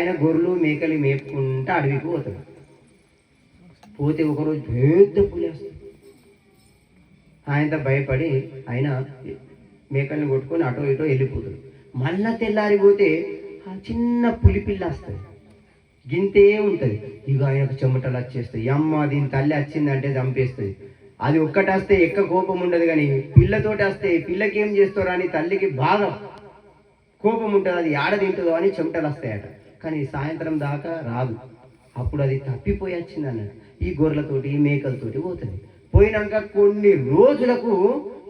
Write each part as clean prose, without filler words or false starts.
ఆయన గొర్రెలు మేకలు మేపుకుంటా అడవికి పోతాడు. పోతే ఒకరోజు పెద్ద పులి వస్తుంది. ఆయనతో భయపడి ఆయన మేకల్ని కొట్టుకొని అటో ఇటో వెళ్ళిపోతాడు. మళ్ళా తెల్లారిపోతే ఆ చిన్న పులి పిల్ల వస్తుంది, గింతే ఉంటుంది. ఇక ఆయనకు చెమటలు వచ్చేస్తాయి. అమ్మ దీని తల్లి వచ్చిందంటే చంపేస్తుంది. అది ఒక్కటి వస్తే ఎక్క కోపం ఉండదు, కానీ పిల్లతోటి వస్తే పిల్లకి ఏం చేస్తారో అని తల్లికి బాగా కోపం ఉంటుంది. అది ఆడ తింటుందో అని చెమటలు వస్తాయట. కానీ సాయంత్రం దాకా రాదు. అప్పుడు అది తప్పిపోయి వచ్చింది అన్నట్టు. ఈ గొర్రెలతోటి ఈ మేకలతోటి పోతుంది. పోయినాక కొన్ని రోజులకు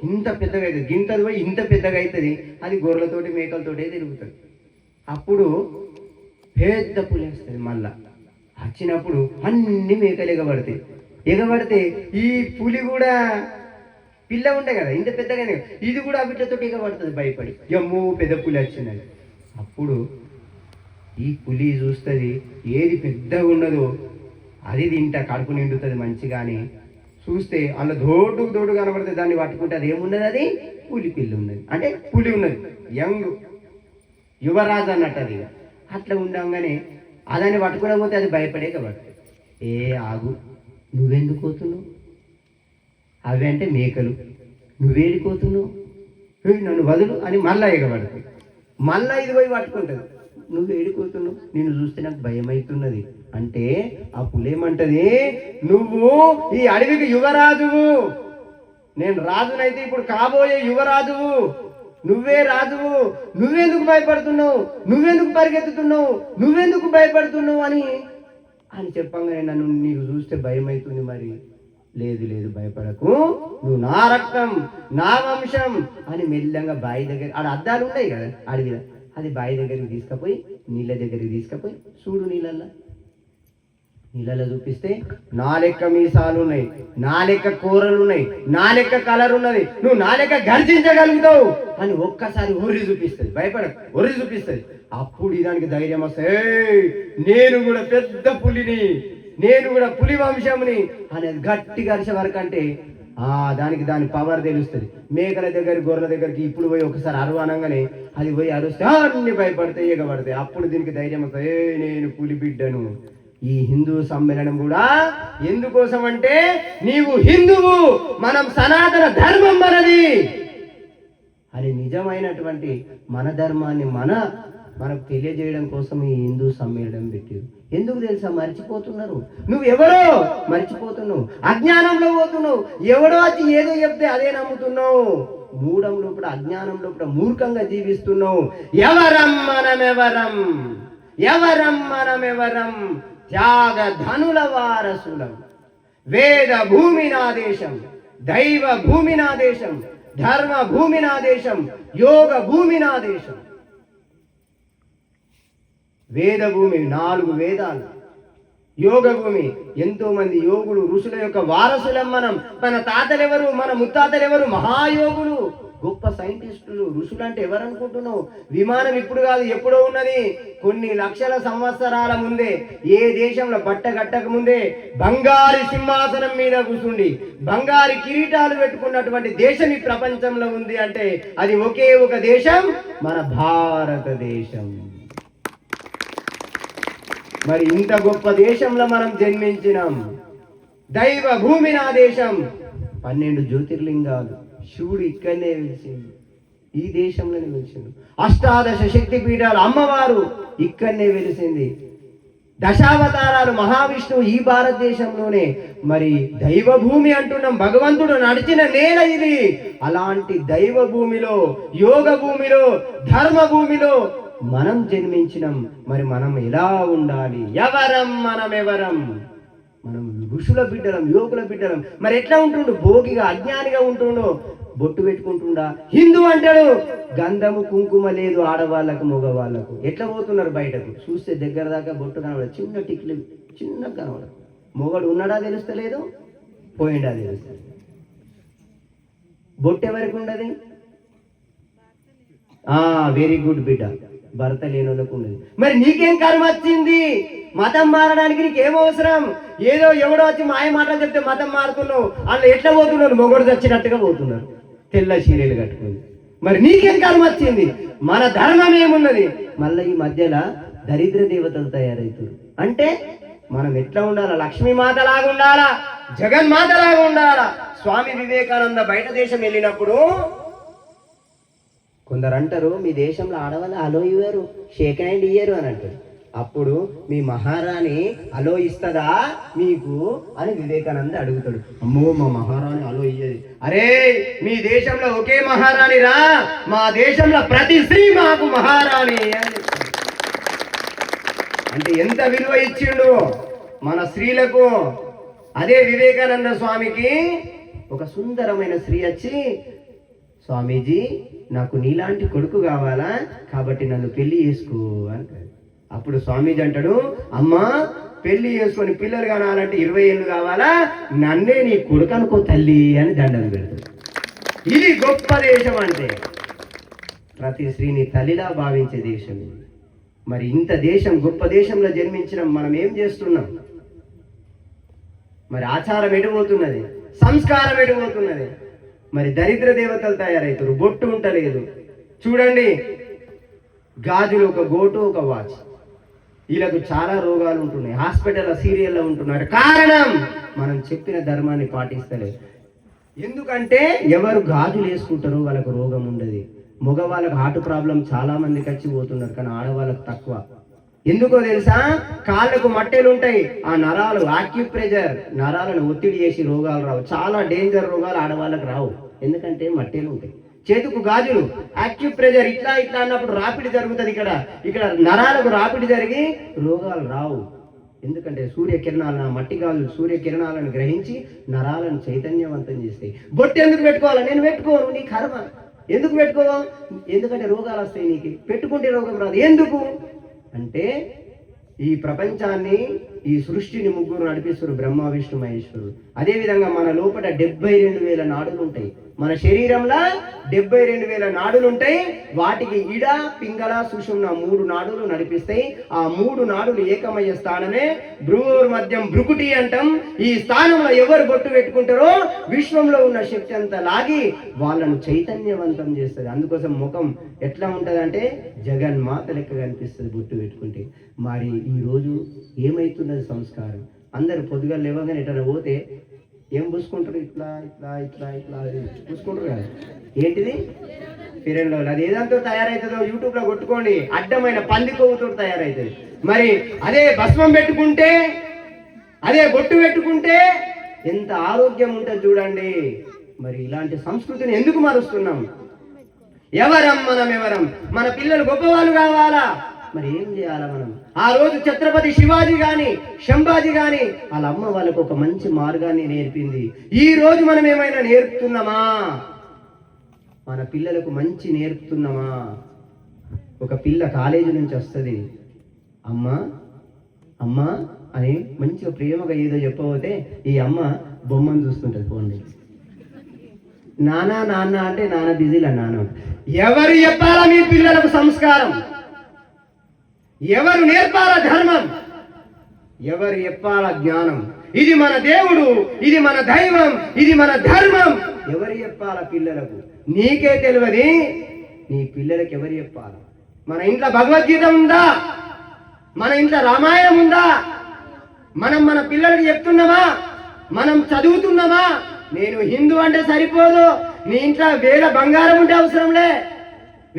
ఇంత పెద్దగా అవుతుంది. గింతది పోయి ఇంత పెద్దగా అవుతుంది. అది గొర్రెలతోటి మేకలతోటే తిరుగుతుంది. అప్పుడు పెద్ద పులి వస్తుంది. మళ్ళా వచ్చినప్పుడు అన్ని మేకలు ఎగబడతాయి. ఎగబడితే ఈ పులి కూడా పిల్ల ఉంటాయి కదా, ఇంత పెద్దగానే, ఇది కూడా బిడ్డతో ఎగబడుతుంది భయపడి. ఎమ్మో పెద్ద పులి వచ్చిందని. అప్పుడు ఈ పులి చూస్తుంది, ఏది పెద్దగా ఉన్నదో అది తింటా కడుపు నిండుతుంది మంచిగా అని చూస్తే అందులో దోడు కనబడుతుంది. దాన్ని పట్టుకుంటే అది ఏమున్నది, అది పులి పిల్ల ఉన్నది, అంటే పులి ఉన్నది, యంగ్ యువరాజు అన్నట్టు. అది అట్లా ఉండగానే అదాన్ని పట్టుకోకపోతే అది భయపడే కాబట్టి, ఏ ఆగు, నువ్వెందుకు పోతున్నావు, అవి అంటే మేకలు, నువ్వేడిపోతున్నావు, నన్ను వదులు అని మళ్ళా ఎగబడుతుంది. మళ్ళా ఇది పోయి పట్టుకుంటుంది. నువ్వు ఏడిపోతున్నావు, నిన్ను చూస్తే నాకు భయం అవుతున్నది అంటే ఆ పులేమంటది, నువ్వు ఈ అడవికి యువరాజువు, నేను రాజునైతే ఇప్పుడు కాబోయే యువరాజువు, నువ్వే రాజువు, నువ్వెందుకు భయపడుతున్నావు, నువ్వెందుకు పరిగెత్తుతున్నావు, నువ్వెందుకు భయపడుతున్నావు అని చెప్పంగానే నన్ను నీకు చూస్తే భయం అవుతుంది. మరి లేదు లేదు భయపడకు, నువ్వు నా రక్తం నా వంశం అని మెల్లంగా బావి దగ్గర, ఆడ అద్దాలు ఉన్నాయి కదా అడవిలో, అది బావి దగ్గరికి తీసుకుపోయి నీళ్ళ దగ్గరికి తీసుకుపోయి చూడు, నీళ్ళలో చూపిస్తే నా లెక్క మీసాలు ఉన్నాయి, నా లెక్క కూరలు ఉన్నాయి, నా లెక్క కలర్ ఉన్నది, నువ్వు నా లెక్క గర్జించగలుగుతావు అని ఒక్కసారి ఒర్రి చూపిస్తుంది. భయపడకు, ఒర్రి చూపిస్తుంది. అప్పుడు దానికి ధైర్యం వస్తే, నేను కూడా పెద్ద పులిని, నేను కూడా పులి వంశంని అనేది గట్టిగా అరిసే వరకు అంటే దానికి దాని పవర్ తెలుస్తుంది. మేకల దగ్గర గొర్రెల దగ్గరికి ఇప్పుడు పోయి ఒకసారి అరవనంగానే అది పోయి అరుస్తే అన్ని భయపడతాయి, ఎగబడతాయి. అప్పుడు దీనికి ధైర్యం వస్తాయి, నేను పులి బిడ్డను. ఈ హిందూ సమ్మేళనం కూడా ఎందుకోసం అంటే, నీవు హిందువు, మనం సనాతన ధర్మం మనది అని నిజమైనటువంటి మన ధర్మాన్ని మనకు తెలియజేయడం కోసం ఈ హిందూ సమ్మేళనం పెట్టారు. ఎందుకు తెలుసా, మర్చిపోతున్నారు. నువ్వు ఎవరో మర్చిపోతున్నావు, అజ్ఞానంలో పోతున్నావు. ఎవడో వచ్చి ఏదో చెప్తే అదే నమ్ముతున్నావు. మూఢం లోపల, అజ్ఞానం లోపల మూర్ఖంగా జీవిస్తున్నావు. ఎవరం మనమెవరం, ఎవరం మనమెవరం, త్యాగ ధనుల వారసులం, వేద భూమి నా దేశం, దైవ భూమి నా దేశం, ధర్మ భూమి నా దేశం, యోగ భూమి నా దేశం. వేద భూమి 4 వేదాలు, యోగ భూమి, ఎంతో మంది యోగులు ఋషుల యొక్క వారసులం మనం. మన తాతలెవరు, మన ముత్తాతలెవరు, మహాయోగులు, గొప్ప సైంటిస్టులు. ఋషులు అంటే ఎవరు అనుకుంటున్నావు? విమానం ఇప్పుడు కాదు, ఎప్పుడో ఉన్నది. కొన్ని లక్షల సంవత్సరాల ముందే, ఏ దేశంలో బట్ట కట్టక ముందే బంగారు సింహాసనం మీద కూర్చుండి బంగారు కిరీటాలు పెట్టుకున్నటువంటి దేశం ఈ ప్రపంచంలో ఉంది అంటే అది ఒకే ఒక దేశం, మన భారతదేశం. మరి ఇంత గొప్ప దేశంలో మనం జన్మించినాం. దైవ భూమి నా దేశం. 12 జ్యోతిర్లింగాలు, శివుడు ఇక్కడనే వెలిసిండు, ఈ దేశంలోనే వెలిసిండు. 18 శక్తి పీఠాలు, అమ్మవారు ఇక్కడనే వెలిసింది. దశావతారాలు, మహావిష్ణువు ఈ భారతదేశంలోనే. మరి దైవ భూమి అంటున్నాం, భగవంతుడు నడిచిన నేల ఇది. అలాంటి దైవ భూమిలో, యోగ భూమిలో, ధర్మ భూమిలో మనం జన్మించినాం. మరి మనం ఎలా ఉండాలి? ఎవరం మనమెవరం? మనం ఋషుల బిడ్డలం, యోగుల బిడ్డలం. మరి ఎట్లా ఉంటుండు? భోగిగా, అజ్ఞానిగా ఉంటుండో, బొట్టు పెట్టుకుంటుండా. హిందూ అంటాడు, గంధము కుంకుమ లేదు ఆడవాళ్ళకు మగవాళ్ళకు. ఎట్లా పోతున్నారు బయటకు? చూస్తే దగ్గర దాకా బొట్టు కనబడదు, చిన్న టిక్లు చిన్న కనబడదు. మొగడు ఉన్నాడా తెలుస్తలేదు, పోయిండా తెలుస్తుంది. బొట్టు ఎవరికి ఉండదు? వెరీ గుడ్ బిడ్డ, భర్త లేని వాళ్ళకు ఉండదు. మరి నీకేం కర్మ వచ్చింది? మతం మారడానికి నీకేం అవసరం? ఏదో ఎవడో వచ్చి మాయ మాటలు చెప్తే మతం మారుతున్నావు. వాళ్ళు ఎట్లా పోతున్నారు? మొగడు చచ్చినట్టుగా పోతున్నారు, తెల్ల చీరలు కట్టుకుని. మరి నీకేం కర్మ వచ్చింది? మన ధర్మం ఏమున్నది? మళ్ళీ ఈ మధ్యలో దరిద్ర దేవతలు తయారవుతారు. అంటే మనం ఎట్లా ఉండాలా? లక్ష్మీమాతలాగా ఉండాలా, జగన్మాతలాగా ఉండాలా. స్వామి వివేకానంద బయట దేశం వెళ్ళినప్పుడు కొందరు అంటారు, మీ దేశంలో ఆడవాళ్ళు అలో ఇవ్వరు, షేక్ హ్యాండ్ ఇయ్యరు అని అంటారు. అప్పుడు మీ మహారాణి అలో ఇస్తుందా మీకు అని వివేకానంద అడుగుతాడు. అమ్మో, మా మహారాణి అలో ఇయ్యది. అరే, మీ దేశంలో ఒకే మహారాణి రా, మా దేశంలో ప్రతి స్త్రీ మాకు మహారాణి అని. అంటే ఎంత విలువ ఇచ్చిండు మన స్త్రీలకు. అదే వివేకానంద స్వామికి ఒక సుందరమైన స్త్రీ వచ్చి, స్వామీజీ నాకు నీలాంటి కొడుకు కావాలా, కాబట్టి నన్ను పెళ్లి చేసుకో అంటాడు. అప్పుడు స్వామీజీ అంటాడు, అమ్మా పెళ్లి చేసుకొని పిల్లలు కానాలంటే 20 ఏళ్ళు కావాలా, నన్నే నీ కొడుకు అనుకో తల్లి అని దండం పెడతాడు. ఇది గొప్ప దేశం అంటే. ప్రతి స్త్రీని తల్లిలా భావించే దేశం ఇది. మరి ఇంత దేశం, గొప్ప దేశంలో జన్మించిన మనం ఏం చేస్తున్నాం? మరి ఆచారం ఎడిపోతున్నది, సంస్కారం ఎడిపోతున్నది. మరి దరిద్ర దేవతలు తయారవుతారు, బొట్టు ఉంటలేదు. చూడండి, గాజులు, ఒక గోటు, ఒక వాచ్, వీళ్ళకు చాలా రోగాలు ఉంటున్నాయి, హాస్పిటల్ సీరియల్లో ఉంటున్నారు. కారణం మనం చెప్పిన ధర్మాన్ని పాటిస్తలేదు. ఎందుకంటే ఎవరు గాజులు వేసుకుంటారో వాళ్ళకు రోగం ఉండదు. మగవాళ్ళకు హార్ట్ ప్రాబ్లం చాలా మందికి వచ్చి పోతున్నారు, కానీ ఆడవాళ్ళకు తక్కువ. ఎందుకో తెలుసా? కాళ్ళకు మట్టెలు ఉంటాయి, ఆ నరాలు ఆక్యుప్రెజర్, నరాలను ఒత్తిడి చేసి రోగాలు రావు. చాలా డేంజర్ రోగాలు ఆడవాళ్ళకు రావు, ఎందుకంటే మట్టెలు ఉంటాయి. చేతుకు గాజులు, ఆక్యుప్రెజర్, ఇట్లా ఇట్లా అన్నప్పుడు రాపిడి జరుగుతుంది. ఇక్కడ నరాలకు రాపిడి జరిగి రోగాలు రావు. ఎందుకంటే సూర్యకిరణాలను, మట్టి గాజులు సూర్యకిరణాలను గ్రహించి నరాలను చైతన్యవంతం చేస్తాయి. బొట్టు ఎందుకు పెట్టుకోవాలి? నేను పెట్టుకోను, నీ కర్మ. ఎందుకు పెట్టుకోవు? ఎందుకంటే రోగాలు వస్తాయి నీకు, పెట్టుకుంటే రోగం రాదు. ఎందుకు అంటే ఈ ప్రపంచాన్ని, ఈ సృష్టిని ముగ్గురు నడిపిస్తారు, బ్రహ్మ విష్ణు మహేశ్వరుడు. అదేవిధంగా మన లోపల 72,000 నాడులు ఉంటాయి. మన శరీరంలో 72,000 నాడులు ఉంటాయి. వాటికి ఇడ, పింగళ, సుషుమ్న 3 నాడులు నడిపిస్తాయి. ఆ 3 నాడులు ఏకమయ్యే స్థానమే భ్రూర్మధ్యం భ్రుకుటి అంటాం. ఈ స్థానంలో ఎవరు బొట్టు పెట్టుకుంటారో విశ్వంలో ఉన్న శక్తి అంతా లాగి వాళ్ళను చైతన్యవంతం చేస్తుంది. అందుకోసం ముఖం ఎట్లా ఉంటుంది అంటే జగన్మాత లెక్క కనిపిస్తుంది బొట్టు పెట్టుకుంటే. మరి ఈరోజు ఏమైతున్నది సంస్కారం? అందరు పొద్దుగా లేవగానే ఎట్లా పోతే ఏం పూసుకుంటారు? ఇట్లా ఇట్లా ఇట్లా ఇట్లా పూసుకుంటారు కదా. ఏంటిది? ఫిరెన్ లవ్లీ. అది ఏదంతా తయారవుతుందో యూట్యూబ్లో కొట్టుకోండి, అడ్డమైన పంది కొవ్వుతో తయారవుతుంది. మరి అదే భస్మం పెట్టుకుంటే, అదే బొట్టు పెట్టుకుంటే ఎంత ఆరోగ్యం ఉంటుంది చూడండి. మరి ఇలాంటి సంస్కృతిని ఎందుకు మారుస్తున్నాం? ఎవరం మనం? ఎవరం? మన పిల్లలు గొప్పవాళ్ళు కావాలా? మరి ఏం చేయాలా మనం? ఆ రోజు ఛత్రపతి శివాజీ గాని, శంభాజీ గాని వాళ్ళ అమ్మ వాళ్ళకు ఒక మంచి మార్గాన్ని నేర్పింది. ఈ రోజు మనం ఏమైనా నేర్పుతున్నామా? మన పిల్లలకు మంచి నేర్పుతున్నామా? ఒక పిల్ల కాలేజీ నుంచి వస్తుంది, అమ్మ అమ్మ అని మంచిగా ప్రేమగా ఏదో చెప్పబోతే ఈ అమ్మ బొమ్మను చూస్తుంటుంది ఫోన్. నాన్న నాన్న అంటే నాన్న బిజీలా నాన్న. ఎవరు చెప్పాలా మీ పిల్లలకు సంస్కారం? ఎవరు నేర్పాల ధర్మం? ఎవరు చెప్పాల జ్ఞానం? ఇది మన దేవుడు, ఇది మన దైవం, ఇది మన ధర్మం. ఎవరు చెప్పాల పిల్లలకు? నీకే తెలియదు, నీ పిల్లలకు ఎవరు చెప్పాల? మన ఇంట్లో భగవద్గీత ఉందా? మన ఇంట్లో రామాయణం ఉందా? మనం మన పిల్లలకు చెప్తున్నామా? మనం చదువుతున్నామా? నేను హిందూ అంటే సరిపోదు, నీ ఇంట్లో 1000 బంగారం ఉంటే అవసరంలే,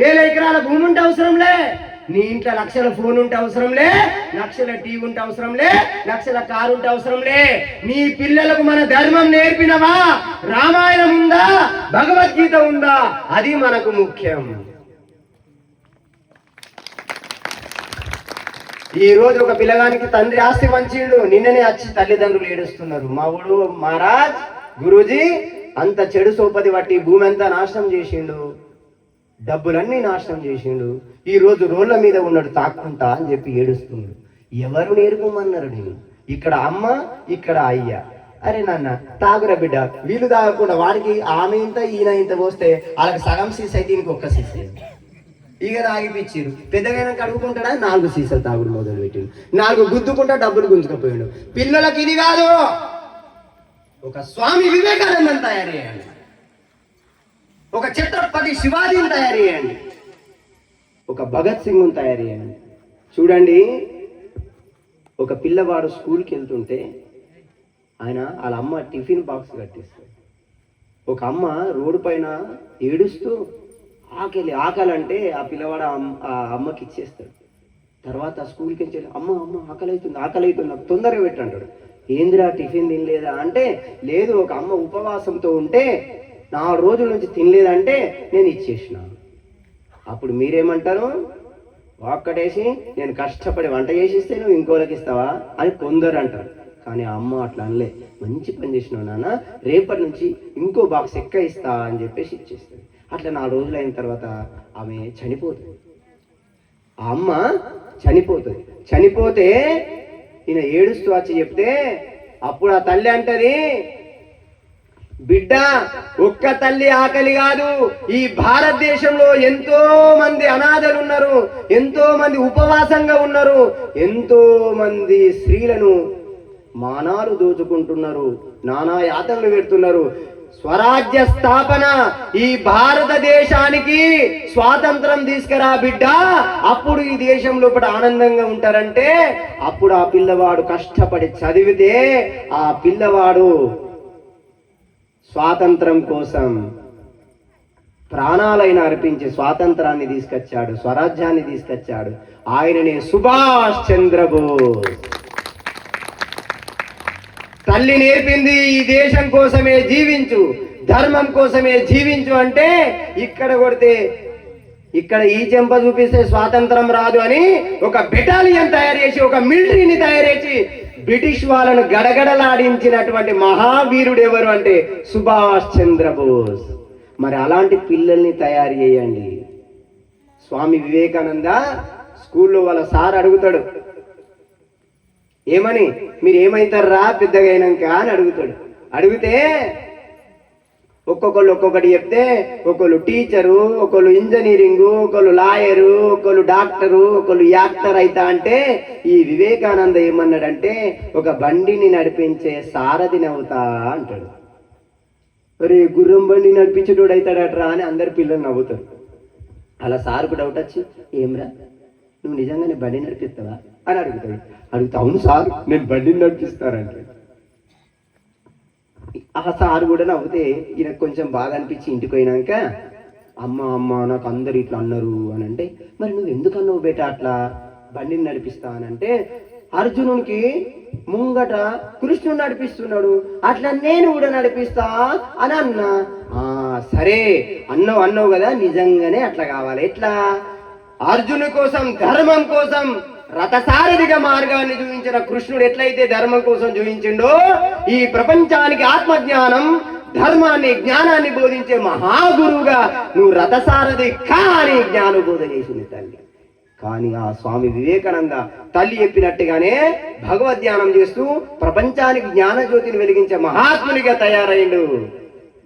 1000 ఎకరాల భూమి ఉంటే అవసరంలే, నీ ఇంట్లో లక్షల ఫోన్ ఉంటే అవసరంలే, లక్షల టీవీ ఉంటే అవసరంలే, లక్షల కారు ఉంటే అవసరంలే. నీ పిల్లలకు మన ధర్మం నేర్పినవా? రామాయణం ఉందా? భగవద్గీత ఉందా? అది మనకు ముఖ్యం. ఈ రోజు ఒక పిల్లగానికి తండ్రి ఆస్తి పంచిండు, నిన్ననే వచ్చి తల్లిదండ్రులు ఏడుస్తున్నారు. మా ఊడు మహారాజ్, గురూజీ అంత చెడు సోపతి పట్టి భూమి అంతా నాశనం చేసిండు, డబ్బులన్నీ నాశనం చేసిండు, ఈ రోజు రోడ్ల మీద ఉన్నాడు తాక్కుంటా అని చెప్పి ఏడుస్తున్నాడు. ఎవరు నేర్పమన్నారు? నేను ఇక్కడ అమ్మ, ఇక్కడ అయ్య. అరే నాన్న తాగురా బిడ్డ, వీళ్ళు తాగకుండా వాడికి ఆమె ఇంత ఈయన ఇంత పోస్తే వాళ్ళకి సగం సీస అయితే దీనికి ఒక్క సీస. ఇక తాగిపిచ్చిరు. పెద్దగా కడుగుకుంటాడా 4 సీసాలు తాగుడు మొదలు పెట్టిండు, 4 గుద్దుకుంటా డబ్బులు గుంజుకపోయాడు. పిల్లలకు ఇది కాదు, ఒక స్వామి వివేకానందని తయారు చేయండి, ఒక ఛత్రపతి శివాజీని తయారు చేయండి, ఒక భగత్ సింగ్ను తయారు చేయండి. చూడండి, ఒక పిల్లవాడు స్కూల్కి వెళ్తుంటే వాళ్ళ అమ్మ టిఫిన్ బాక్స్ కట్టిస్తుంది. ఒక అమ్మ రోడ్డు పైన ఏడుస్తూ ఆకలి అంటే ఆ పిల్లవాడు ఆ అమ్మకి ఇచ్చేస్తాడు. తర్వాత స్కూల్కి వెళ్ళి అమ్మ ఆకలి అవుతుంది నాకు తొందరగా పెట్టంటాడు. ఏందిరా టిఫిన్ తినలేదా అంటే, లేదు ఒక అమ్మ ఉపవాసంతో ఉంటే 4 రోజుల నుంచి తినలేదంటే నేను ఇచ్చేసిన. అప్పుడు మీరేమంటారు? ఒక్కటేసి నేను కష్టపడి వంట చేసిస్తే నువ్వు ఇంకోళ్ళకి ఇస్తావా అని కొందరు అంటారు. కానీ ఆ అమ్మ అట్లా అనలే, మంచి పని చేసినావు నాన్న, రేపటి నుంచి ఇంకో బాక్స్ ఎక్క ఇస్తా అని చెప్పేసి ఇచ్చేస్తుంది. అట్లా 4 రోజులు అయిన తర్వాత ఆమె చనిపోతుంది. ఆ అమ్మ చనిపోతుంది. చనిపోతే ఈయన ఏడుస్తూ వచ్చి చెప్తే అప్పుడు ఆ తల్లి అంటది, బిడ్డ ఒక్క తల్లి ఆకలి కాదు, ఈ భారతదేశంలో ఎంతో మంది అనాథలు ఉన్నారు, ఎంతో మంది ఉపవాసంగా ఉన్నారు, ఎంతో మంది స్త్రీలను మానాలు దోచుకుంటున్నారు, నానా యాతనలు పెడుతున్నారు. స్వరాజ్య స్థాపన, ఈ భారతదేశానికి స్వాతంత్రం తీసుకురా బిడ్డ, అప్పుడు ఈ దేశం లోపల ఆనందంగా ఉంటారంటే అప్పుడు ఆ పిల్లవాడు కష్టపడి చదివితే ఆ పిల్లవాడు స్వాతంత్రం కోసం ప్రాణాలైన అర్పించి స్వాతంత్రాన్ని తీసుకొచ్చాడు, స్వరాజ్యాన్ని తీసుకొచ్చాడు. ఆయననే సుభాష్ చంద్రబోస్. తల్లి నేర్పింది ఈ దేశం కోసమే జీవించు, ధర్మం కోసమే జీవించు అంటే ఇక్కడ కొడితే ఇక్కడ ఈ చెంప చూపిస్తే స్వాతంత్రం రాదు అని ఒక బెటాలియన్ తయారు చేసి, ఒక మిలిటరీని తయారు చేసి బ్రిటిష్ వాళ్ళను గడగడలాడించినటువంటి మహావీరుడు ఎవరు అంటే సుభాష్ చంద్రబోస్. మరి అలాంటి పిల్లల్ని తయారు చేయండి. స్వామి వివేకానంద స్కూల్లో వాళ్ళ సార్ అడుగుతాడు, ఏమని మీరు ఏమైతారా పెద్దగా అయినాక అని అడుగుతాడు. అడిగితే ఒక్కొక్కళ్ళు ఒక్కొక్కటి చెప్తే, ఒకళ్ళు టీచరు, ఒకళ్ళు ఇంజనీరింగు, ఒకళ్ళు లాయరు, ఒకళ్ళు డాక్టరు, ఒకళ్ళు యాక్టర్ అయితా అంటే ఈ వివేకానంద ఏమన్నాడంటే ఒక బండిని నడిపించే సారథిని అవుతా అంటాడు. మరి గుర్రం బండి నడిపించేటోడు అవుతాడట్రా అని అందరు పిల్లలు నవ్వుతారు. అలా సార్కు డౌట్ వచ్చి, ఏమ్రా నువ్వు నిజంగానే బండి నడిపిస్తావా అని అడుగుతాడు. అడుగుతా, అవును సార్ నేను బండిని నడిపిస్తానంటే ఆ సార్ కూడా నవ్వుతే ఈయనకు కొంచెం బాగా అనిపించి ఇంటికి పోయినాక అమ్మ నాకు అందరు ఇట్లా అన్నారు అని అంటే, మరి నువ్వు ఎందుకు అన్నావు బేట అట్లా బండిని నడిపిస్తా అని అంటే, అర్జునునికి ముంగట కృష్ణుడు నడిపిస్తున్నాడు, అట్లా నేను కూడా నడిపిస్తా అని అన్నా. సరే అన్నావు కదా, నిజంగానే అట్లా కావాలి. ఎట్లా? అర్జును కోసం, ధర్మం కోసం రథసారథిగా మార్గాన్ని చూపించిన కృష్ణుడు ఎట్లయితే ధర్మం కోసం చూపించిండో, ఈ ప్రపంచానికి ఆత్మజ్ఞానం, ధర్మాన్ని, జ్ఞానాన్ని బోధించే మహాగురువుగా నువ్వు రథసారథి కానీ జ్ఞానబోధ చేసింది తల్లి. కానీ ఆ స్వామి వివేకానంద తల్లి చెప్పినట్టుగానే భగవద్ధ్యానం చేస్తూ ప్రపంచానికి జ్ఞానజ్యోతిని వెలిగించే మహాత్మునిగా తయారైండు,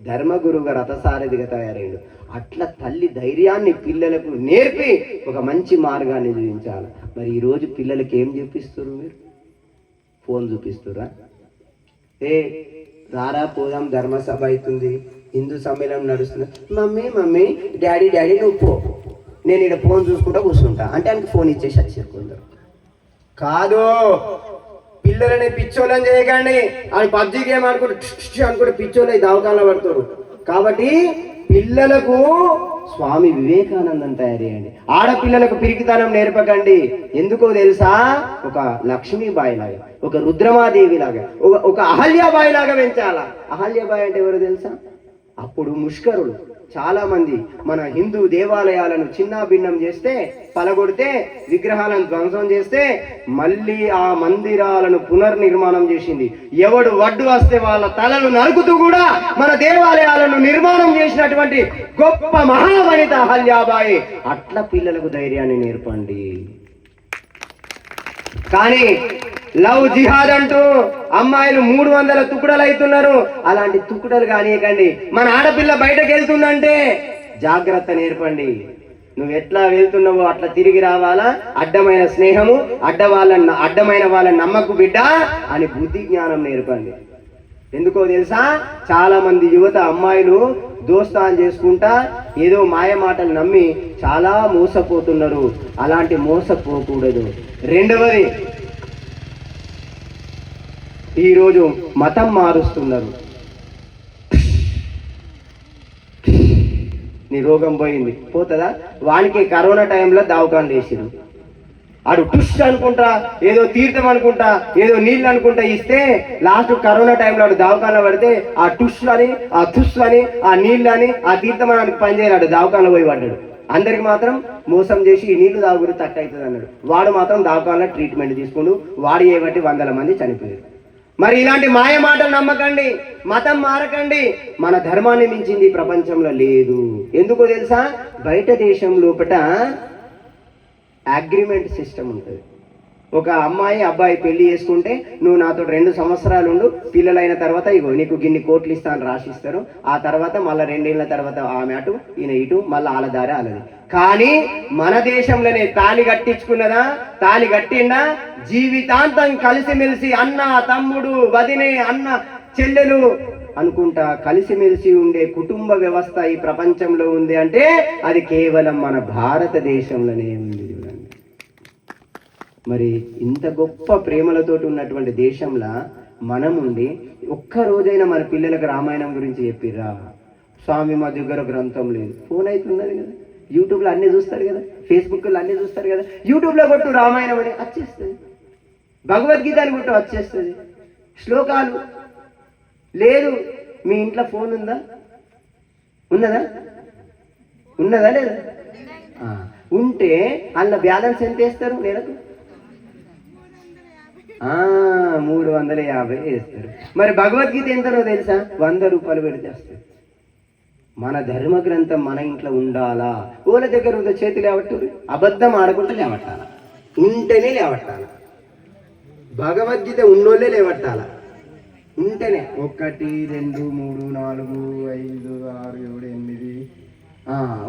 ధర్మగురువుగా రథసారథిగా తయారైండు. అట్లా తల్లి ధైర్యాన్ని పిల్లలకు నేర్పి ఒక మంచి మార్గాన్ని చూపించాలి. మరి ఈరోజు పిల్లలకి ఏం చూపిస్తారు? మీరు ఫోన్ చూపిస్తురా? రారా పోదాం, ధర్మసభ అవుతుంది, హిందూ సమ్మేళనం నడుస్తుంది, మమ్మీ డాడీ నువ్వు పో, నేను ఇక్కడ ఫోన్ చూసుకుంటా కూర్చుంటా అంటే ఆయనకి ఫోన్ ఇచ్చేసి వచ్చేసుకుంటారు. కాదు, పిల్లలని పిచ్చోళ్ళని చేయకండి. ఆయన పబ్జీ గేమ్ అనుకుంటే పిచ్చోళ్ళు దవకాల్లో పడతారు. కాబట్టి పిల్లలకు స్వామి వివేకానందం తయారు చేయండి. ఆడపిల్లలకు పిరికితనం నేర్పకండి. ఎందుకో తెలుసా? ఒక లక్ష్మీబాయి లాగా, ఒక రుద్రమాదేవి లాగా, ఒక అహల్యాబాయి లాగా పెంచాలా. అహల్యాబాయి అంటే ఎవరు తెలుసా? అప్పుడు ముష్కరులు చాలా మంది మన హిందూ దేవాలయాలను చిన్నాభిన్నం చేస్తే, పలగొడితే, విగ్రహాలను ధ్వంసం చేస్తే మళ్ళీ ఆ మందిరాలను పునర్నిర్మాణం చేసింది. ఎవడు వడ్డు వస్తే వాళ్ళ తలలు నరుకుతూ కూడా మన దేవాలయాలను నిర్మాణం చేసినటువంటి గొప్ప మహావనిత అహల్యాబాయి. అట్లా పిల్లలకు ధైర్యాన్ని నేర్పండి. కానీ లవ్ జిహాద్ అంటూ అమ్మాయిలు 300 తుకుడలు అవుతున్నారు. అలాంటి తుకుడలు కానియకండి. మన ఆడపిల్ల బయటకు వెళ్తుందంటే జాగ్రత్త నేర్పండి. నువ్వు ఎట్లా వెళ్తున్నావో అట్లా తిరిగి రావాలా. అడ్డమైన స్నేహము, అడ్డమైన వాళ్ళని నమ్మకు బిడ్డ అని బుద్ధి జ్ఞానం నేర్పండి. ఎందుకో తెలుసా, చాలా మంది యువత అమ్మాయిలు దోస్తాన్ చేసుకుంటా ఏదో మాయ మాటలు నమ్మి చాలా మోసపోతున్నారు. అలాంటి మోసపోకూడదు. రెండవది, ఈరోజు మతం మారుస్తున్నారు. నీ రోగం పోయింది పోతుందా? వానికి కరోనా టైంలో దావకాలు వేసిరు. ఆడు టుష్ అనుకుంటా, ఏదో తీర్థం అనుకుంటా, ఏదో నీళ్ళు అనుకుంటా ఇస్తే లాస్ట్ కరోనా టైంలో ఆడు దావకాల్లో పడితే ఆ టుష్ అని, ఆ తుష్ అని, ఆ నీళ్ళు అని, ఆ తీర్థం అని పనిచేయరాడు, దావకాల్లో పోయి పడ్డాడు. అందరికి మాత్రం మోసం చేసి ఈ నీళ్లు తాగురు తక్కువ అవుతుంది అన్నాడు. వాడు మాత్రం దావకాల్లో ట్రీట్మెంట్ తీసుకుంటూ వాడు ఏబట్టి 100 మంది చనిపోయారు. మరి ఇలాంటి మాయ మాటలు నమ్మకండి, మతం మారకండి. మన ధర్మాన్ని మించింది ప్రపంచంలో లేదు. ఎందుకో తెలుసా, బయట దేశం లోపల అగ్రిమెంట్ సిస్టమ్ ఉంటుంది. ఒక అమ్మాయి అబ్బాయి పెళ్లి చేసుకుంటే నువ్వు నాతో 2 సంవత్సరాలు ఉండు, పిల్లలైన తర్వాత ఇగో నీకు గిన్ని కోట్లు ఇస్తాను రాసిస్తారు. ఆ తర్వాత మళ్ళీ 2 ఏళ్ల తర్వాత ఆమె అటు ఈయన ఇటు, మళ్ళీ ఆల దారి ఆలది. కానీ మన దేశంలోనే తాళి కట్టించుకున్నదా, తాళి కట్టిండా, జీవితాంతం కలిసిమెలిసి అన్న తమ్ముడు వదినే అన్న చెల్లెలు అనుకుంటా కలిసిమెలిసి ఉండే కుటుంబ వ్యవస్థ ఈ ప్రపంచంలో ఉంది అంటే అది కేవలం మన భారతదేశంలోనే ఉంది. మరి ఇంత గొప్ప ప్రేమలతోటి ఉన్నటువంటి దేశంలో మనం ఉండి ఒక్క రోజైనా మన పిల్లలకు రామాయణం గురించి చెప్పిర్రా? స్వామి మా దగ్గర గ్రంథం లేదు, ఫోన్ అవుతున్నది కదా, యూట్యూబ్లో అన్నీ చూస్తారు కదా, ఫేస్బుక్లో అన్నీ చూస్తారు కదా, యూట్యూబ్లో కొట్టు రామాయణం అని వచ్చేస్తుంది, భగవద్గీత అని కొట్టు వచ్చేస్తుంది. శ్లోకాలు లేదు. మీ ఇంట్లో ఫోన్ ఉందా? ఉన్నదా? ఉన్నదా లేదా? ఉంటే అందులో బ్యాలెన్స్ ఎంత వేస్తారు నెలకు? 350 వేస్తారు. మరి భగవద్గీత ఎంతనో తెలుసా? 100 రూపాయలు పెడితే వస్తుంది. మన ధర్మ గ్రంథం మన ఇంట్లో ఉండాలా? ఓల దగ్గర ఉందో చేతి లేవట్టు, అబద్ధం ఆడకుండా లేవట్టాల, ఉంటేనే లేవట్టాల. భగవద్గీత ఉన్నోళ్ళే లేవట్టాల, ఉంటేనే. 1 2 3 4 5 6 7 8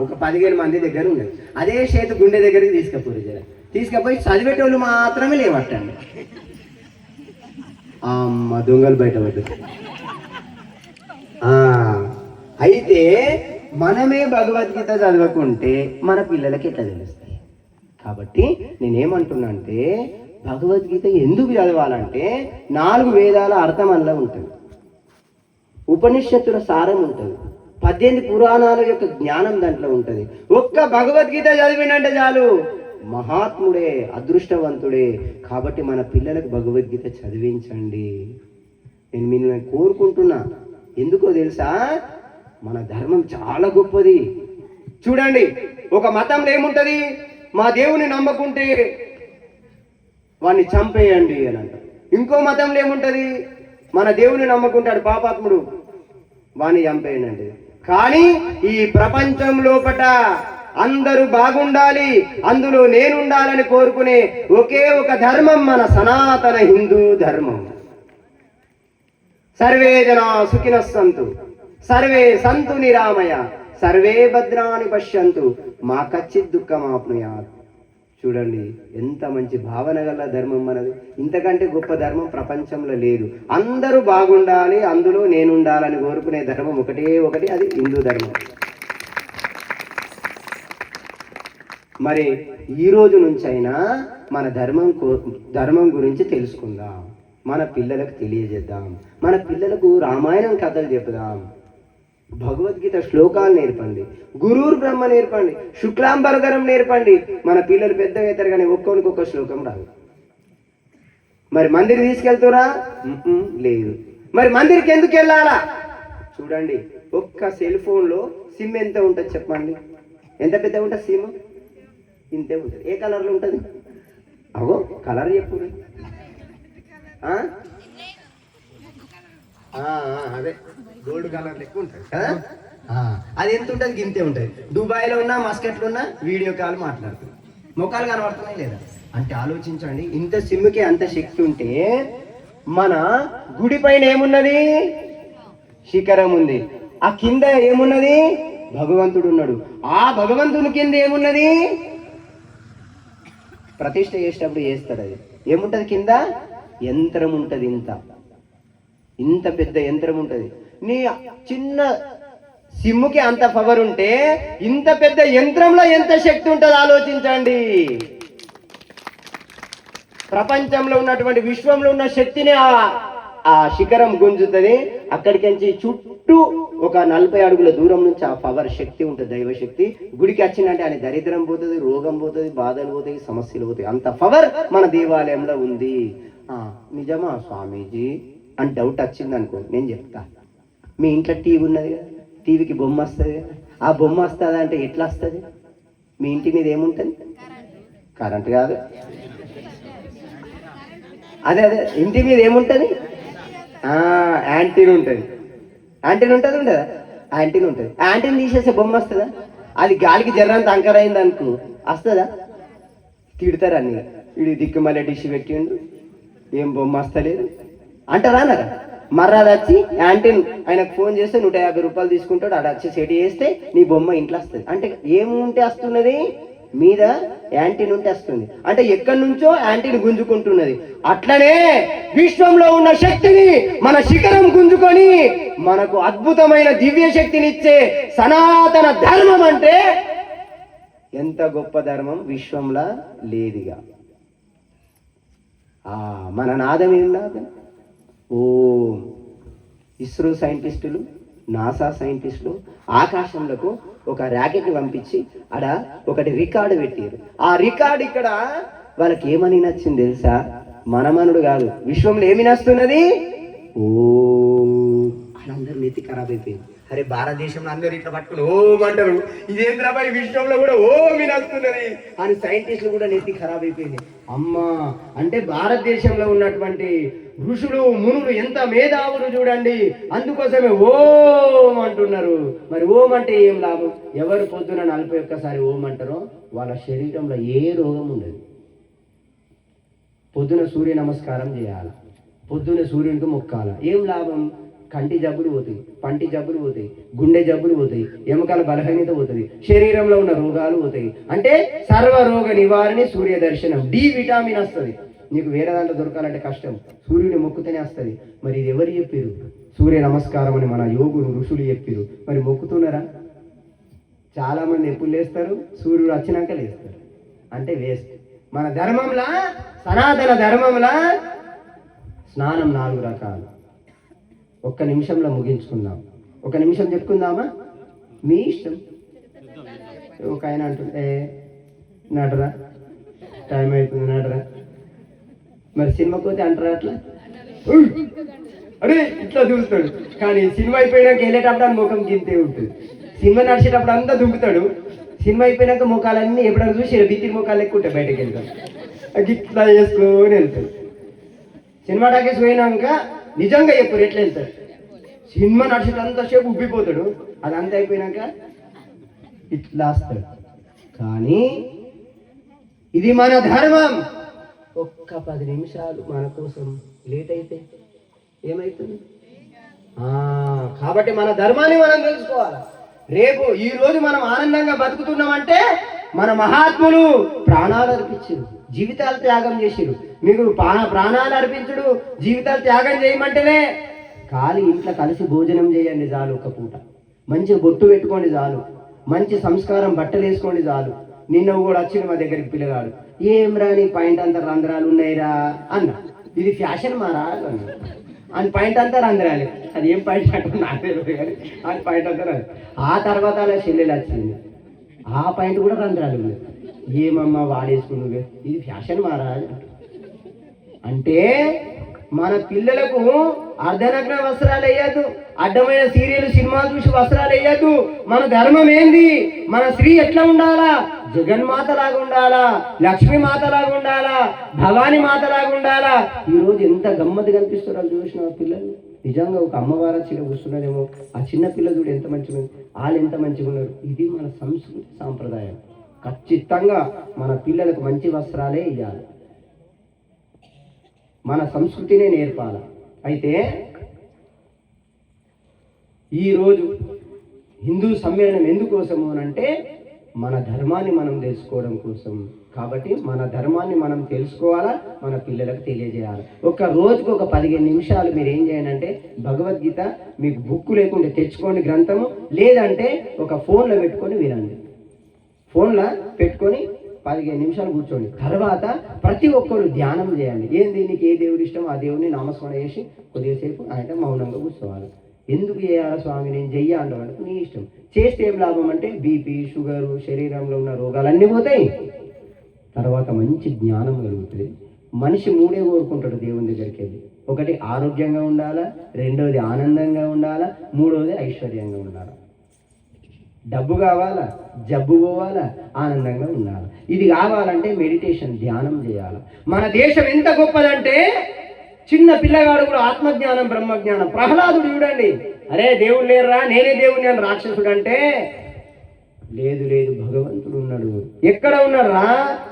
ఒక 15 మంది దగ్గర ఉన్నది. అదే చేతి గుండె దగ్గరికి తీసుకపోరు, జర తీసుకపోయి చదివేటోళ్ళు మాత్రమే లేవట్టండి. అమ్మ దొంగలు బయటపడ్డారు. అయితే మనమే భగవద్గీత చదవకుంటే మన పిల్లలకి ఎట్లా తెలుస్తాయి? కాబట్టి నేనేమంటున్నా అంటే, భగవద్గీత ఎందుకు చదవాలంటే 4 వేదాల అర్థం అందులో ఉంటుంది, ఉపనిషత్తుల సారం ఉంటుంది, 18 పురాణాల యొక్క జ్ఞానం దాంట్లో ఉంటుంది. ఒక్క భగవద్గీత చదివినంటే చాలు, మహాత్ముడే, అదృష్టవంతుడే. కాబట్టి మన పిల్లలకు భగవద్గీత చదివించండి. నేను మిమ్మల్ని కోరుకుంటున్నా. ఎందుకో తెలుసా, మన ధర్మం చాలా గొప్పది. చూడండి, ఒక మతంలో ఏముంటుంది, మా దేవుని నమ్మకుంటే వాడిని చంపేయండి అని అంటారు. ఇంకో మతంలో ఏముంటుంది, మన దేవుని నమ్మకుంటాడు పాపాత్ముడు, వాడిని చంపేయండి అంటే. కానీ ఈ ప్రపంచం లోపట అందరూ బాగుండాలి, అందులో నేనుండాలని కోరుకునే ఒకే ఒక ధర్మం మన సనాతన హిందూ ధర్మం. సర్వే జనా సుఖినః సంతు, సర్వే సంతు నిరామయ, సర్వే భద్రాని పశ్యంతు, మా కచ్చిత్ దుఃఖమాప్నుయాత్. చూడండి ఎంత మంచి భావన గల ధర్మం మనది. ఇంతకంటే గొప్ప ధర్మం ప్రపంచంలో లేదు. అందరూ బాగుండాలి, అందులో నేనుండాలని కోరుకునే ధర్మం ఒకటే ఒకటి, అది హిందూ ధర్మం. మరి ఈ రోజు నుంచైనా మన ధర్మం గురించి తెలుసుకుందాం, మన పిల్లలకు తెలియజేద్దాం, మన పిల్లలకు రామాయణం కథలు చెప్పుదాం, భగవద్గీత శ్లోకాలు నేర్పండి, గురువుర్ బ్రహ్మ నేర్పండి, శుక్లాంబరధరం నేర్పండి. మన పిల్లలు పెద్దగా అవుతారు కానీ ఒక్కొక్క శ్లోకం రాదు. మరి మందిర్ తీసుకెళ్తారా? లేదు. మరి మందిర్కి ఎందుకు వెళ్ళాలా? చూడండి, ఒక్క సెల్ ఫోన్లో సిమ్ ఎంత ఉంటుంది చెప్పండి? ఎంత పెద్దగా ఉంటుంది సిమ్? ఇంతే ఉంటుంది. ఏ కలర్లో ఉంటుంది? అవో కలర్ చెప్పు. అదే గోల్డ్ కలర్ లెక్క ఉంటుంది కదా. అది ఎంత ఉంటుంది? గింతే ఉంటుంది. దుబాయ్లో ఉన్నా, మస్కట్లో ఉన్నా వీడియో కాల్ మాట్లాడుతుంది, ముఖాలు కనబడుతున్నాయి లేదా? అంటే ఆలోచించండి, ఇంత సిమ్కి అంత శక్తి ఉంటే మన గుడి పైన ఏమున్నది? శిఖరం ఉంది. ఆ కింద ఏమున్నది? భగవంతుడు ఉన్నాడు. ఆ భగవంతుని కింద ఏమున్నది? ప్రతిష్ఠ చేసేటప్పుడు చేస్తాడు. అది ఏముంటది కింద? యంత్రం ఉంటుంది. ఇంత ఇంత పెద్ద యంత్రం ఉంటుంది. నీ చిన్న సిమ్ముకి అంత పవర్ ఉంటే ఇంత పెద్ద యంత్రంలో ఎంత శక్తి ఉంటుందో ఆలోచించండి. ప్రపంచంలో ఉన్నటువంటి విశ్వంలో ఉన్న శక్తిని ఆ శిఖరం గుంజుతుంది. అక్కడికి చుట్టూ ఒక 40 అడుగుల దూరం నుంచి ఆ పవర్ శక్తి ఉంటుంది, దైవశక్తి. గుడికి వచ్చిందంటే ఆయన దరిద్రం పోతుంది, రోగం పోతుంది, బాధలు పోతాయి, సమస్యలు పోతాయి. అంత పవర్ మన దేవాలయంలో ఉంది. నిజమా స్వామీజీ అని డౌట్ వచ్చింది అనుకో, నేను చెప్తా. మీ ఇంట్లో టీవీ ఉన్నది కదా, టీవీకి బొమ్మ వస్తుంది కదా, ఆ బొమ్మ వస్తుందా అంటే ఎట్లా వస్తుంది? మీ ఇంటి మీద ఏముంటుంది? కరెంట్ కాదు, అదే ఇంటి మీద ఏముంటుంది? యాంటీన్ ఉంటుంది. యాంటీన్ ఉంటుంది ఉండదా? యాంటీన్ ఉంటుంది. యాంటీన్ తీసేసే బొమ్మ వస్తుందా? అది గాలికి జర్రంత అంకర్ అయింది అనుకో, వస్తుందా? తిడతారు అన్ని, వీడి దిక్కు మళ్ళీ డిష్ పెట్టిండు, ఏం బొమ్మ వస్తలేదు అంటారా అన్నారా? మర్రాది వచ్చి యాంటీన్ ఆయనకు ఫోన్ చేస్తే 150 రూపాయలు తీసుకుంటాడు, ఆడ వచ్చి సెట్ చేస్తే నీ బొమ్మ ఇంట్లో వస్తుంది. అంటే ఏముంటే వస్తున్నది? మీద యాంటీన్ ఉంటే వస్తుంది. అంటే ఎక్కడి నుంచో యాంటీన్ గుంజుకుంటున్నది. అట్లనే విశ్వంలో ఉన్న శక్తిని మన శిఖరం గుంజుకొని మనకు అద్భుతమైన దివ్య శక్తిని ఇచ్చే సనాతన ధర్మం అంటే ఎంత గొప్ప ధర్మం విశ్వంలో లేదిగా. మన నాదం ఏం నాదం? ఇస్రో సైంటిస్టులు, నాసా సైంటిస్టులు ఆకాశంలోకి ఒక ర్యాకెట్ని పంపించి ఆడ ఒకటి రికార్డు పెట్టారు. ఆ రికార్డు ఇక్కడ వాళ్ళకి ఏమని నచ్చింది తెలుసా? మనమనుడు కాదు, విశ్వంలో ఏమి నస్తున్నది? వాళ్ళందరూ నెత్తి ఖరాబ్ అయిపోయింది. అరే భారతదేశంలో అందరూ ఇట్లా పట్టుకుని ఓం అంటారు, ఇదేంద్రాబాయి విశ్వంలో కూడా ఓం నస్తున్నది అని సైంటిస్టులు కూడా నెత్తి ఖరాబ్ అయిపోయింది. అమ్మా, అంటే భారతదేశంలో ఉన్నటువంటి ఋషులు మునులు ఎంత మేధావులు చూడండి, అందుకోసమే ఓం అంటున్నారు. మరి ఓం అంటే ఏం లాభం? ఎవరు పొద్దున 41 ఓం అంటారో వాళ్ళ శరీరంలో ఏ రోగం ఉండదు. పొద్దున సూర్య నమస్కారం చేయాలి, పొద్దున సూర్యునికి మొక్కాల. ఏం లాభం? కంటి జబ్బులు పోతాయి, పంటి జబ్బులు పోతాయి, గుండె జబ్బులు పోతాయి, ఎముకల బలహీనత పోతుంది, శరీరంలో ఉన్న రోగాలు పోతాయి. అంటే సర్వరోగ నివారణ సూర్య దర్శనం. డి విటామిన్ వస్తుంది. నీకు వేరే దాంట్లో దొరకాలంటే కష్టం, సూర్యుని మొక్కుతూనే వస్తుంది. మరి ఇది ఎవరు చెప్పారు? సూర్య నమస్కారం అని మన యోగులు ఋషులు చెప్పారు. మరి మొక్కుతున్నారా? చాలా మంది ఎప్పుడు లేస్తారు? సూర్యుడు వచ్చినాక లేస్తారు. అంటే వేస్ట్. మన ధర్మంలా, సనాతన ధర్మంలా స్నానం 4 రకాలు. 1 నిమిషంలో ముగించుకుందాం. 1 నిమిషం చెప్పుకుందామా? మీ ఇష్టం. ఒక ఆయన అంటుంటే నడరా, టైం అయిపోయింది నడరా. మరి సినిమాకి పోతే అంటారా అట్లా? అరే ఇట్లా చూస్తాడు. కానీ సినిమా అయిపోయినాక వెళ్ళేటప్పుడు అని ముఖం గింతే ఉంటుంది. సినిమా నడిచేటప్పుడు అంతా దుంకుతాడు. సినిమా అయిపోయినాక ముఖాలన్నీ ఎప్పుడైనా చూసి బిత్తిరి ముఖాలు ఎక్కువ ఉంటాయి, బయటకు వెళ్తాడు, ఇట్లా వేసుకొని వెళ్తాడు. సినిమా టాకీస్ పోయినాక నిజంగా చెప్పారు ఎట్లా వెళ్తాడు? సినిమా నడిచేటంతసేపు ఉబ్బిపోతాడు, అదంతా అయిపోయినాక ఇట్లా వస్తాడు. కానీ ఇది మన ధర్మం. ఒక్క 10 నిమిషాలు మన కోసం లేట్ అయితే ఏమవుతుంది? కాబట్టి మన ధర్మాన్ని మనం తెలుసుకోవాలి. రేపు ఈ రోజు మనం ఆనందంగా బతుకుతున్నామంటే మన మహాత్ములు ప్రాణాలు అర్పించారు, జీవితాలు త్యాగం చేసిరు. మీకు ప్రాణాలు అర్పించుడు, జీవితాలు త్యాగం చేయమంటేనే ఖాళీ ఇంట్లో కలిసి భోజనం చేయండి చాలు, ఒక పూట మంచి బొట్టు పెట్టుకోండి చాలు, మంచి సంస్కారం బట్టలు వేసుకోండి చాలు. నిన్న కూడా వచ్చింది మా దగ్గరికి పిల్లగాడు, ఏం రాని పాయింట్ అంతా రంధ్రాలు ఉన్నాయిరా అన్న. ఇది ఫ్యాషన్ మారా అన్న. అని పాయింట్ అంతా రంధ్రాలే, అది ఏం పాయింట్ అంటే నాకు తెలియదు కానీ అది పాయింట్ అంతా రాదు. ఆ తర్వాత అలా చెల్లెలు వచ్చింది, ఆ పాయింట్ కూడా రంధ్రాలు ఉన్నాయి. ఏమమ్మా వాడేసుకున్నావు, ఇది ఫ్యాషన్ మారా అంటే మన పిల్లలకు అర్ధనగ్న వస్త్రాలు వేయద్దు, అడ్డమైన సీరియల్ సినిమాలు చూసి వస్త్రాలు వేయద్దు. మన ధర్మం ఏంది? మన స్త్రీ ఎట్లా ఉండాలా? జగన్మాత లాగా ఉండాలా, లక్ష్మీ మాత లాగా ఉండాలా, భవానీ మాత లాగా ఉండాలా. ఈరోజు ఎంత గమ్మత్తు కనిపిస్తున్నారు చూసిన పిల్లలు. నిజంగా ఒక అమ్మవారు చిన్న కూర్చున్నారేమో, ఆ చిన్న పిల్ల చూడు ఎంత మంచిగా, వాళ్ళు ఎంత మంచిగా ఉన్నారు. ఇది మన సంస్కృతి సాంప్రదాయం. ఖచ్చితంగా మన పిల్లలకు మంచి వస్త్రాలే ఇవ్వాలి, మన సంస్కృతినే నేర్పాలి. అయితే ఈరోజు హిందూ సమ్మేళనం ఎందుకోసము అని అంటే మన ధర్మాన్ని మనం తెలుసుకోవడం కోసం. కాబట్టి మన ధర్మాన్ని మనం తెలుసుకోవాలా, మన పిల్లలకు తెలియజేయాలి. ఒక రోజుకు ఒక 15 నిమిషాలు మీరు ఏం చేయాలంటే భగవద్గీత మీకు బుక్ లేకుంటే తెచ్చుకోండి గ్రంథము, లేదంటే ఒక ఫోన్లో పెట్టుకొని వినండి. ఫోన్లో పెట్టుకొని 15 నిమిషాలు కూర్చోండి. తర్వాత ప్రతి ఒక్కరు ధ్యానం చేయండి. ఏంది నీకు ఏ దేవుడు ఇష్టం ఆ దేవుడిని నామస్మరణ చేసి కొద్దిసేపు ఆయన మౌనంగా కూర్చోవాలి. ఎందుకు చేయాలి స్వామి, నేను చెయ్య అంటాను, నీ ఇష్టం. చేస్తే ఏం లాభం అంటే బీపీ, షుగరు, శరీరంలో ఉన్న రోగాలన్నీ పోతాయి. తర్వాత మంచి జ్ఞానం కలుగుతుంది. మనిషి 3 కోరుకుంటాడు దేవుని దగ్గరికి వెళ్ళి. ఒకటి ఆరోగ్యంగా ఉండాలా, రెండోది ఆనందంగా ఉండాలా, మూడోది ఐశ్వర్యంగా ఉండాలా. డబ్బు కావాలా, జబ్బు పోవాలా, ఆనందంగా ఉండాలి. ఇది కావాలంటే మెడిటేషన్, ధ్యానం చేయాలి. మన దేశం ఎంత గొప్పదంటే చిన్న పిల్లగాడు కూడా ఆత్మజ్ఞానం, బ్రహ్మజ్ఞానం. ప్రహ్లాదుడు చూడండి, అరే దేవుడు లేరురా, నేనే దేవుడిని అని రాక్షసుడు అంటే, లేదు లేదు భగవంతుడు ఉన్నాడు. ఎక్కడ ఉన్నారా?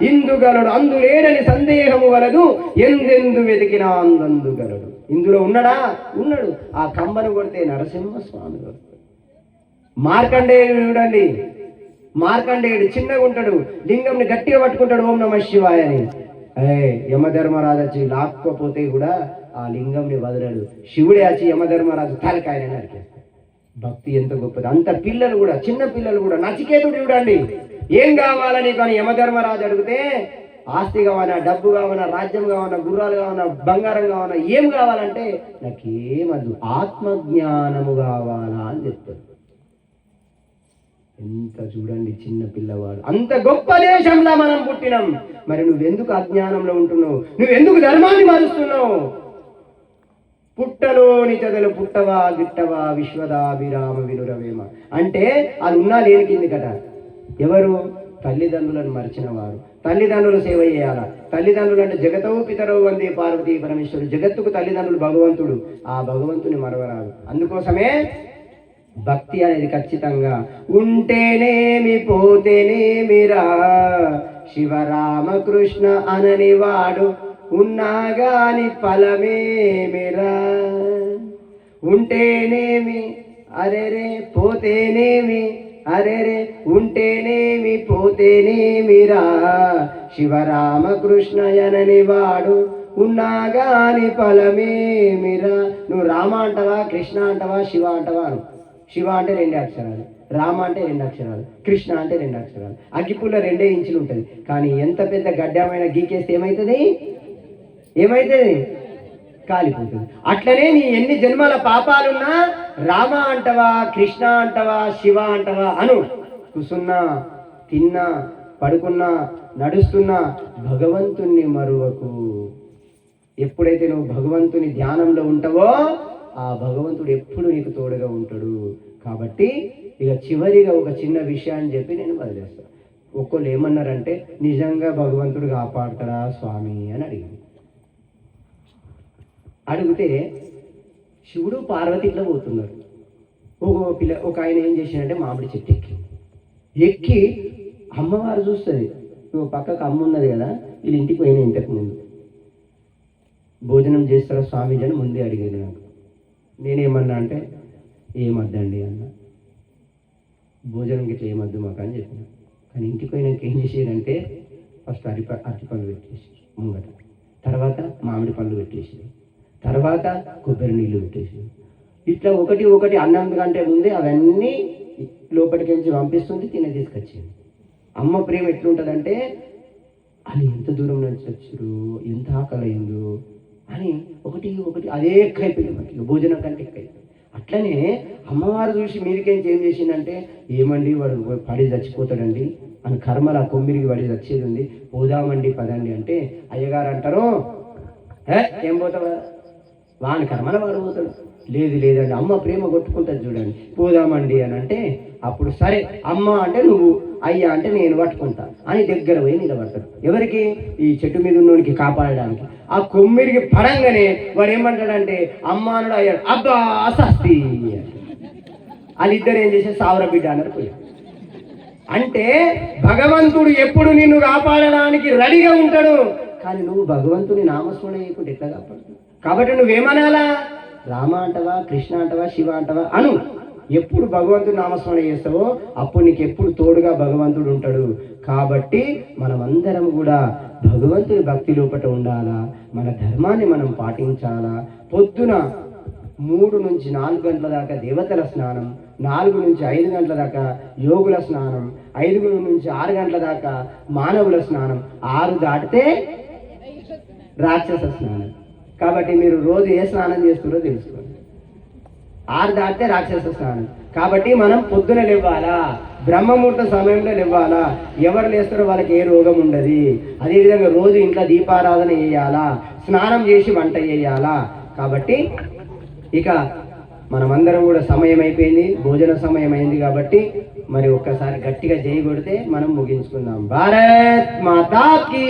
ఇందుగలడు అందులేడని సందేహము వలదు, ఎందెందు వెతికినా అందందుగలడు. ఇందులో ఉన్నాడా? ఉన్నాడు. ఆ కంబను కొడితే నరసింహస్వామి వస్తాడు. మార్కండేయుడు చూడండి, మార్కండేయుడు చిన్నగా ఉంటాడు, లింగంని గట్టిగా పట్టుకుంటాడు, ఓం నమ శివాయ అని. యమధర్మరాజు వచ్చి లాక్కపోతే కూడా ఆ లింగంని వదలడు. శివుడే వచ్చి యమధర్మరాజు తలకాయని నరికేస్తాడు. భక్తి ఎంత గొప్పది. అంత పిల్లలు కూడా, చిన్న పిల్లలు కూడా, నచికేతుడు చూడండి, ఏం కావాలని కానీ యమధర్మరాజు అడిగితే ఆస్తి కావాలా, డబ్బు కావాలా, రాజ్యం కావాలా, గుర్రాలు కావాలా, బంగారం కావాలా, ఏం కావాలంటే నాకేమద్దు, ఆత్మజ్ఞానము కావాలా అని చెప్తాడు. ఎంత చూడండి చిన్న పిల్లవాడు. అంత గొప్ప దేశంలో మనం పుట్టినాం. మరి నువ్వెందుకు అజ్ఞానంలో ఉంటున్నావు? నువ్వెందుకు ధర్మాన్ని మారుస్తున్నావు? పుట్టలోని చెదలు పుట్టవా గిట్టవా విశ్వదాభిరామ వినురవేమ అంటే అది ఉన్నా లేని కింది కట. ఎవరు? తల్లిదండ్రులను మరిచిన వారు. తల్లిదండ్రులు సేవ చేయాలా. తల్లిదండ్రులు అంటే జగతవు పితరవు వందే పార్వతీ పరమేశ్వరుడు. జగత్తుకు తల్లిదండ్రులు భగవంతుడు. ఆ భగవంతుని మరవరాదు. అందుకోసమే భక్తి అనేది ఖచ్చితంగా ఉంటేనేమి పోతేనేమిరా, శివరామకృష్ణ అనని వాడు ఉన్నాగాని ఫలమేమిరా. ఉంటేనేమి అరెరే, పోతేనేమి అరెరే, ఉంటేనేమి పోతేనేమిరా, శివరామకృష్ణ అనని వాడు ఉన్నాగాని ఫలమేమిరా. నువ్వు రామ అంటవా, కృష్ణ అంటవా, శివ అంటవా? శివ అంటే 2 అక్షరాలు, రామ అంటే 2 అక్షరాలు, కృష్ణ అంటే 2 అక్షరాలు. అగ్గిపుల్ల 2 ఇంచులు ఉంటుంది. కానీ ఎంత పెద్ద గడ్డమైన గీకేస్తే ఏమవుతుంది? ఏమవుతుంది? కాలిపోతుంది. అట్లనే నీ ఎన్ని జన్మల పాపాలున్నా రామ అంటవా, కృష్ణ అంటవా, శివ అంటవా అను. కూసున్నా, తిన్నా, పడుకున్నా, నడుస్తున్నా భగవంతుణ్ణి మరువకు. ఎప్పుడైతే నువ్వు భగవంతుని ధ్యానంలో ఉంటావో ఆ భగవంతుడు ఎప్పుడు నీకు తోడుగా ఉంటాడు. కాబట్టి ఇక చివరిగా ఒక చిన్న విషయాన్ని చెప్పి నేను వదిలేస్తాను. ఒక్కళ్ళు ఏమన్నారంటే నిజంగా భగవంతుడు కాపాడుతాడా స్వామి అని అడిగితే శివుడు పార్వతి ఇట్లా పోతున్నారు. ఒక ఆయన ఏం చేసిందంటే మామిడి చెట్టు ఎక్కి అమ్మవారు చూస్తుంది. పక్కకు అమ్మ ఉన్నది కదా, వీళ్ళు ఇంటికి పోయిన ఇంతకు ముందు భోజనం చేస్తారా స్వామీజీ అని ముందే అడిగాను. నాకు నేనేమన్నా అంటే ఏమద్దండి అన్న, భోజనం గిట్లా ఏమద్దు మాకు అని చెప్పిన. కానీ ఇంటికి పోయినాక ఏం చేసేదంటే ఫస్ట్ అరటి పళ్ళు పెట్టేసి ముంగట, తర్వాత మామిడి పళ్ళు పెట్టేసి, తర్వాత కొబ్బరి నీళ్ళు పెట్టేసి, ఇట్లా ఒకటి ఒకటి అన్నం కంటే ముందే అవన్నీ లోపలికి నుంచి పంపిస్తుంది, తినే తీసుకొచ్చింది. అమ్మ ప్రేమ ఎట్లుంటుందంటే అది ఎంత దూరం నుంచి వచ్చారు, ఎంత ఆకలి అయిందో అని ఒకటి ఒకటి అదే ఎక్కువైపోయింది మనకి, భోజనం కంటే ఎక్కువైపోయింది. అట్లనే అమ్మవారు చూసి మీరికేంచి ఏం చేసిందంటే ఏమండి వాడు పడి చచ్చిపోతాడండి అని, కర్మల కొమ్మిరికి పడి చచ్చేది ఉంది, పోదామండి పదండి అంటే అయ్యగారు అంటారు ఏం పోతావా, వాని కర్మల వాడు పోతాడు. లేదు లేదండి అమ్మ ప్రేమ కొట్టుకుంటుంది చూడండి, పోదామండి అని అంటే అప్పుడు సరే అమ్మ అంటే నువ్వు, అయ్యా అంటే నేను పట్టుకుంటా అని దగ్గర పోయి నిలబడతాడు. ఎవరికి? ఈ చెట్టు మీద ఉన్నోడికి కాపాడడానికి. ఆ కొమ్మిరికి పడంగానే వాడు ఏమంటాడంటే అమ్మ అన్నాడు, అయ్యాడు అబ్బా అసస్తి. వాళ్ళిద్దరు ఏం చేసే సావర బిడ్డ అన్నారు పోయాడు. అంటే భగవంతుడు ఎప్పుడు నిన్ను కాపాడడానికి రెడీగా ఉంటాడు. కానీ నువ్వు భగవంతుని నామస్మరణ చేయకుండా ఎట్లా కాపాడుతావు? కాబట్టి నువ్వేమనాలా? రామ అంటవా, కృష్ణ అంటవా, శివ అంటవా అను. ఎప్పుడు భగవంతుడు నామస్మరణ చేస్తావో అప్పుడు నీకు ఎప్పుడు తోడుగా భగవంతుడు ఉంటాడు. కాబట్టి మనమందరం కూడా భగవంతుడి భక్తి లోపట ఉండాలా, మన ధర్మాన్ని మనం పాటించాలా. పొద్దున 3 నుంచి 4 గంటల దాకా దేవతల స్నానం, 4 నుంచి 5 గంటల దాకా యోగుల స్నానం, 5 నుంచి 6 గంటల దాకా మానవుల స్నానం, 6 దాటితే రాక్షస స్నానం. కాబట్టి మీరు రోజు ఏ స్నానం చేస్తున్నారో తెలుసుకోండి. 6 దాటితే రాక్షస స్నానం. కాబట్టి మనం పొద్దున లేవ్వాలా, బ్రహ్మముహూర్త సమయంలో లేవ్వాలా. ఎవరు లేస్తారో వాళ్ళకి ఏ రోగం ఉండదు. అదేవిధంగా రోజు ఇంట్లో దీపారాధన చేయాలా, స్నానం చేసి వంట చేయాలా. కాబట్టి ఇక మనమందరం కూడా సమయం అయిపోయింది, భోజన సమయం అయింది. కాబట్టి మరి ఒక్కసారి గట్టిగా జై కొడితే మనం ముగించుకుందాం. భారత్ మాతా కీ.